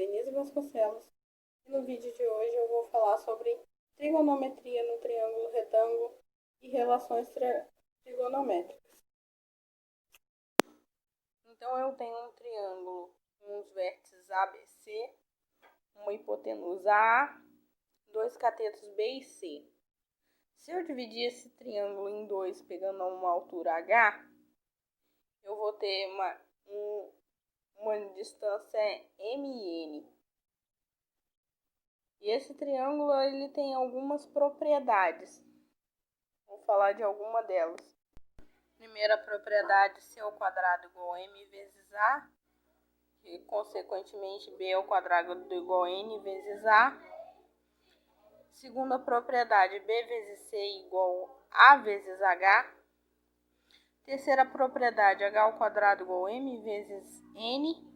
Denise Vasconcelos e no vídeo de hoje eu vou falar sobre trigonometria no triângulo retângulo e relações trigonométricas. Então eu tenho um triângulo com os vértices ABC, uma hipotenusa A, dois catetos B e C. Se eu dividir esse triângulo em dois pegando uma altura H, eu vou ter uma distância MN. E esse triângulo ele tem algumas propriedades. Vou falar de alguma delas. Primeira propriedade, C ao quadrado igual a M vezes A. E consequentemente B ao quadrado igual a N vezes A. Segunda propriedade, B vezes C igual a vezes H. Terceira propriedade, H ao quadrado igual a M vezes N.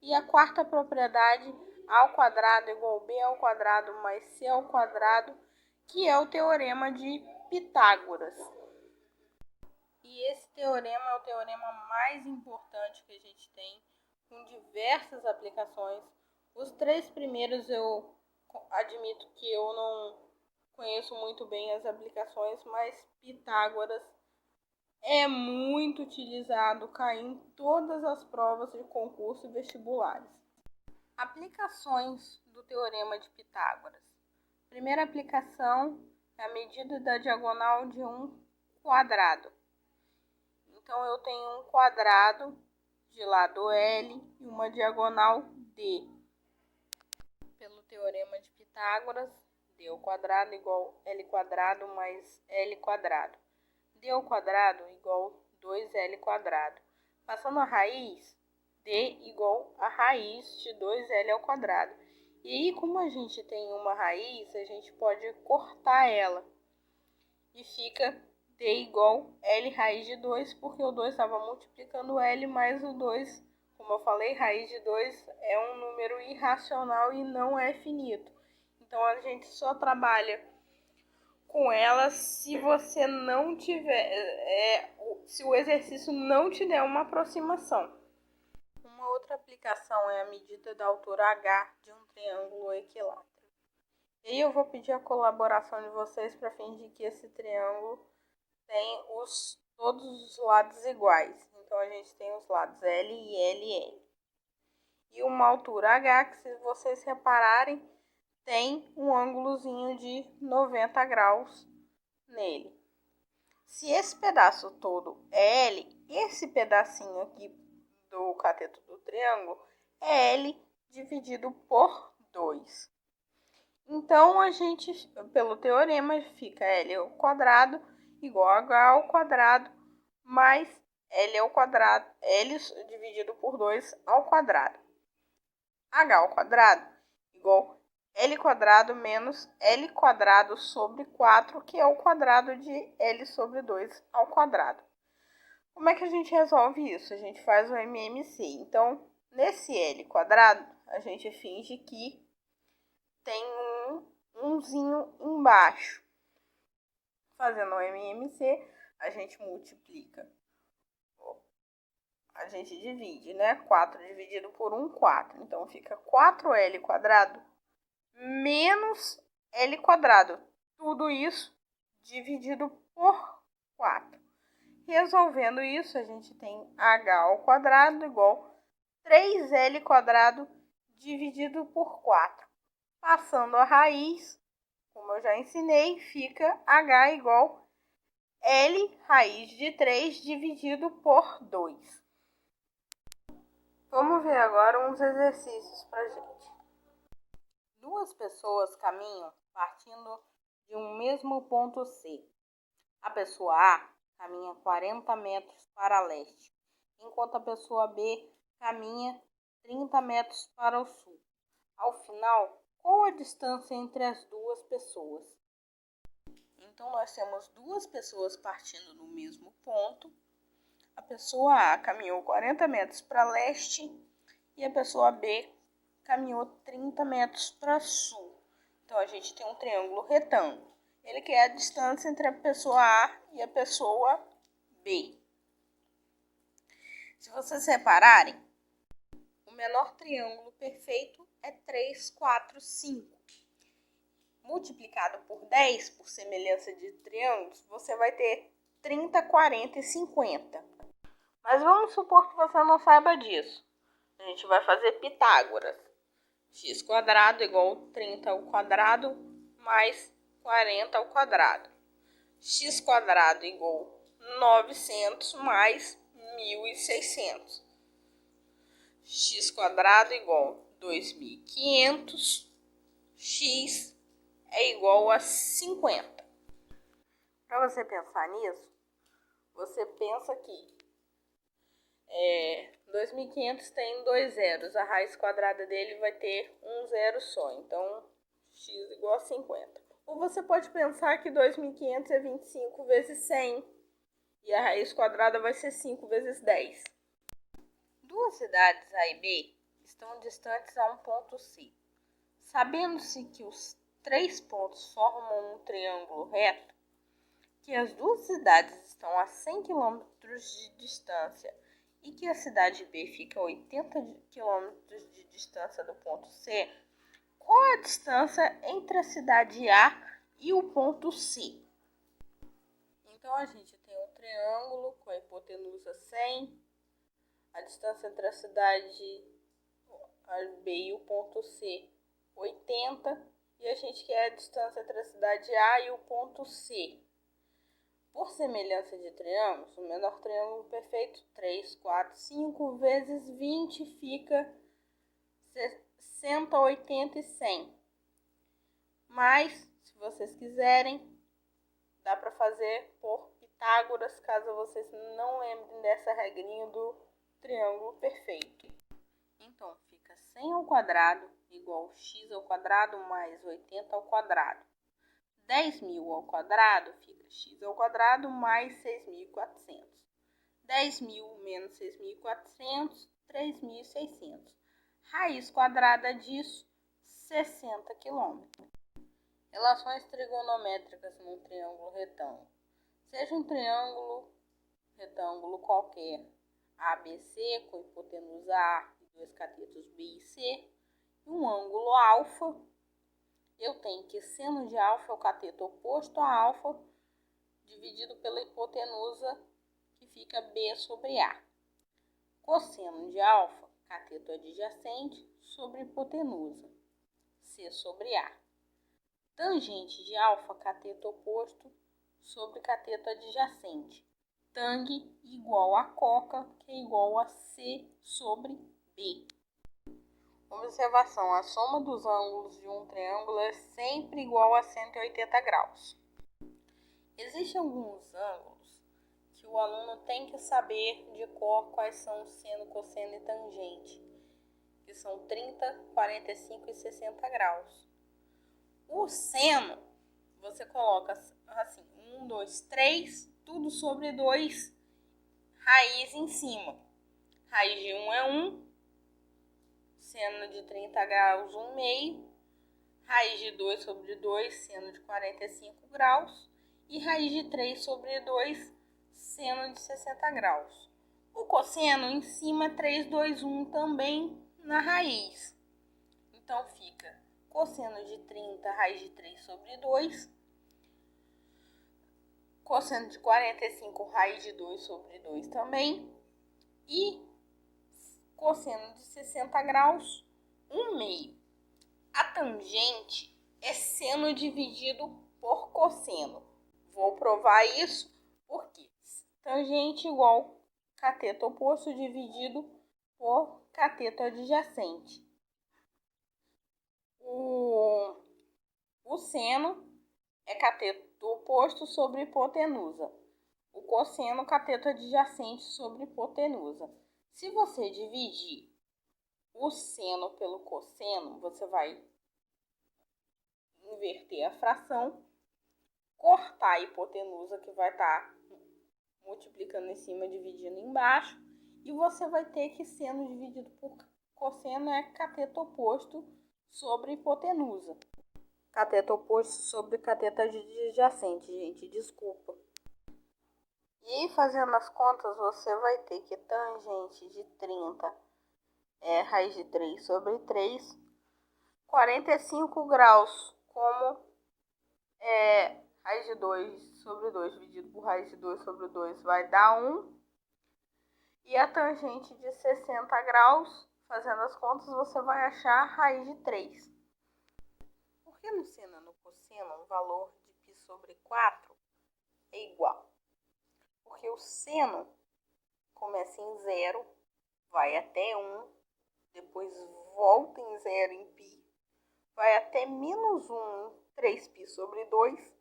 E a quarta propriedade, A ao quadrado igual a B ao quadrado mais C ao quadrado, que é o teorema de Pitágoras. E esse teorema é o teorema mais importante que a gente tem, com diversas aplicações. Os três primeiros eu admito que eu não conheço muito bem as aplicações, mas Pitágoras é muito utilizado, cai em todas as provas de concurso e vestibulares. Aplicações do teorema de Pitágoras. Primeira aplicação é a medida da diagonal de um quadrado. Então eu tenho um quadrado de lado L e uma diagonal D. Pelo teorema de Pitágoras, D ao quadrado igual L quadrado mais L quadrado. D ao quadrado igual 2L quadrado. Passando a raiz, D igual a raiz de 2L ao quadrado. E aí, como a gente tem uma raiz, a gente pode cortar ela. E fica D igual L raiz de 2, porque o 2 estava multiplicando L mais o 2. Como eu falei, raiz de 2 é um número irracional e não é finito. Então, a gente só trabalha com ela se você não tiver, se o exercício não te der uma aproximação. Uma outra aplicação é a medida da altura H de um triângulo equilátero. E aí eu vou pedir a colaboração de vocês para fingir que esse triângulo tem todos os lados iguais. Então a gente tem os lados L e LL. E uma altura H que, se vocês repararem, tem um ângulozinho de 90 graus nele. Se esse pedaço todo é L, esse pedacinho aqui do cateto do triângulo é L dividido por 2. Então, a gente, pelo teorema, fica L ao quadrado igual a H ao quadrado mais L ao quadrado, L dividido por 2 ao quadrado. H ao quadrado igual L quadrado menos L quadrado sobre 4, que é o quadrado de L sobre 2 ao quadrado. Como é que a gente resolve isso? A gente faz o MMC. Então, nesse L quadrado, a gente finge que tem umzinho embaixo. Fazendo o MMC, a gente multiplica. A gente divide, né? 4 dividido por 1, 4. Então, fica 4L quadrado menos L quadrado. Tudo isso dividido por 4. Resolvendo isso, a gente tem H ao quadrado igual 3L quadrado dividido por 4. Passando a raiz, como eu já ensinei, fica H igual L raiz de 3 dividido por 2. Vamos ver agora uns exercícios para gente. Duas pessoas caminham partindo de um mesmo ponto C. A pessoa A caminha 40 metros para leste, enquanto a pessoa B caminha 30 metros para o sul. Ao final, qual a distância entre as duas pessoas? Então, nós temos duas pessoas partindo do mesmo ponto. A pessoa A caminhou 40 metros para leste e a pessoa B caminhou 30 metros para sul. Então, a gente tem um triângulo retângulo. Ele quer a distância entre a pessoa A e a pessoa B. Se vocês repararem, o menor triângulo perfeito é 3, 4, 5. Multiplicado por 10, por semelhança de triângulos, você vai ter 30, 40 e 50. Mas vamos supor que você não saiba disso. A gente vai fazer Pitágoras. X² igual 30 ao quadrado mais 40 ao quadrado. X² igual 900 mais 1.600. X² igual 2.500. X é igual a 50. Para você pensar nisso, você pensa que 2.500 tem 2 zeros. A raiz quadrada dele vai ter um zero só. Então, x igual a 50. Ou você pode pensar que 2.500 é 25 vezes 100. E a raiz quadrada vai ser 5 vezes 10. Duas cidades A e B estão distantes a um ponto C. Sabendo-se que os 3 pontos formam um triângulo reto, que as duas cidades estão a 100 km de distância e que a cidade B fica a 80 km de distância do ponto C, qual a distância entre a cidade A e o ponto C? Então, a gente tem um triângulo com a hipotenusa 100, a distância entre a cidade B e o ponto C, 80, e a gente quer a distância entre a cidade A e o ponto C. Por semelhança de triângulos, o menor triângulo perfeito, 3, 4, 5 vezes 20 fica 60, 80 e 100. Mas, se vocês quiserem, dá para fazer por Pitágoras, caso vocês não lembrem dessa regrinha do triângulo perfeito. Então, fica 100 ao quadrado igual x² mais 80 ao quadrado. 10.000 ao quadrado fica x² mais 6.400. 10.000 menos 6.400, 3.600. Raiz quadrada disso, 60 km. Relações trigonométricas num triângulo retângulo. Seja um triângulo retângulo qualquer, ABC com hipotenusa A e dois catetos B e C, e um ângulo alfa, eu tenho que seno de alfa é o cateto oposto a alfa, dividido pela hipotenusa, que fica B sobre A. Cosseno de alfa, cateto adjacente, sobre hipotenusa, C sobre A. Tangente de alfa, cateto oposto, sobre cateto adjacente. Tang igual a coca, que é igual a C sobre B. Observação: a soma dos ângulos de um triângulo é sempre igual a 180 graus. Existem alguns ângulos que o aluno tem que saber de cor quais são o seno, cosseno e tangente, que são 30, 45 e 60 graus. O seno, você coloca assim, 1, 2, 3, tudo sobre 2, raiz em cima. Raiz de 1 é 1, seno de 30 graus, 1 meio, raiz de 2 sobre 2, seno de 45 graus, e raiz de 3 sobre 2, seno de 60 graus. O cosseno em cima é 3, 2, 1 também na raiz. Então fica cosseno de 30, raiz de 3 sobre 2, cosseno de 45, raiz de 2 sobre 2 também, e cosseno de 60 graus, 1 meio. A tangente é seno dividido por cosseno. Vou provar isso porque tangente igual cateto oposto dividido por cateto adjacente. O seno é cateto oposto sobre hipotenusa. O cosseno, cateto adjacente sobre hipotenusa. Se você dividir o seno pelo cosseno, você vai inverter a fração, cortar a hipotenusa, que vai estar multiplicando em cima, dividindo embaixo, e você vai ter que seno dividido por cosseno é cateto oposto sobre hipotenusa. Cateto oposto sobre cateto adjacente, gente, desculpa. E aí, fazendo as contas, você vai ter que tangente de 30 raiz de 3 sobre 3. 45 graus, como raiz de 2 sobre 2 dividido por raiz de 2 sobre 2 vai dar 1. E a tangente de 60 graus, fazendo as contas, você vai achar a raiz de 3. Por que no seno e no cosseno o valor de π sobre 4 é igual? Porque o seno começa em 0, vai até 1, depois volta em 0 em π, vai até menos 1 em 3π sobre 2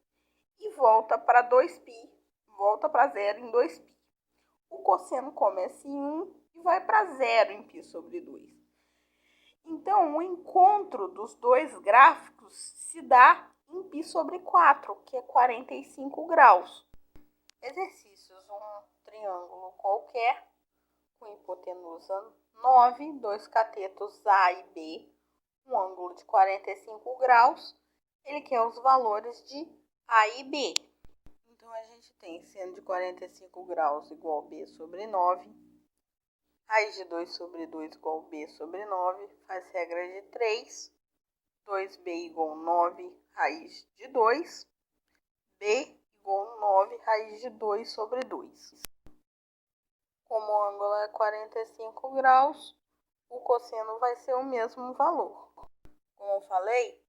e volta para 2π, volta para 0 em 2π. O cosseno começa em 1 e vai para 0 em π sobre 2. Então, o encontro dos dois gráficos se dá em π sobre 4, que é 45 graus. Exercícios: um triângulo qualquer, com hipotenusa 9, dois catetos A e B, um ângulo de 45 graus. Ele quer os valores de A e B. Então, a gente tem seno de 45 graus igual a B sobre 9. Raiz de 2 sobre 2 igual a B sobre 9. Faz regra de 3. 2B igual a 9 raiz de 2. B igual a 9 raiz de 2 sobre 2. Como o ângulo é 45 graus, o cosseno vai ser o mesmo valor. Como eu falei,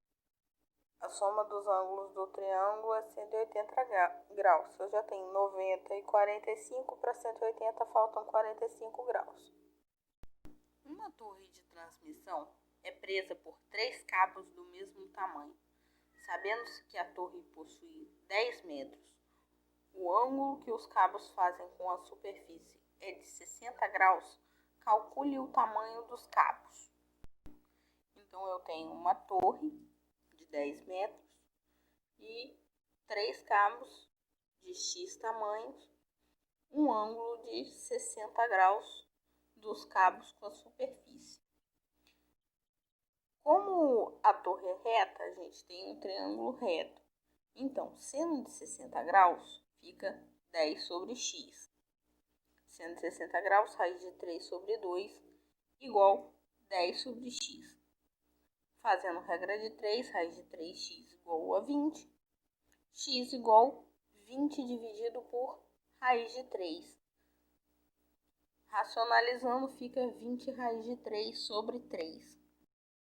a soma dos ângulos do triângulo é 180 graus. Eu já tenho 90 e 45, para 180 faltam 45 graus. Uma torre de transmissão é presa por 3 cabos do mesmo tamanho. Sabendo-se que a torre possui 10 metros, o ângulo que os cabos fazem com a superfície é de 60 graus, calcule o tamanho dos cabos. Então, eu tenho uma torre de 10 metros e 3 cabos de X tamanhos, um ângulo de 60 graus dos cabos com a superfície. Como a torre é reta, a gente tem um triângulo reto. Então, seno de 60 graus fica 10 sobre x. Seno de 60 graus, raiz de 3 sobre 2, igual 10 sobre x. Fazendo regra de 3, raiz de 3x igual a 20. X igual 20 dividido por raiz de 3. Racionalizando, fica 20 raiz de 3 sobre 3.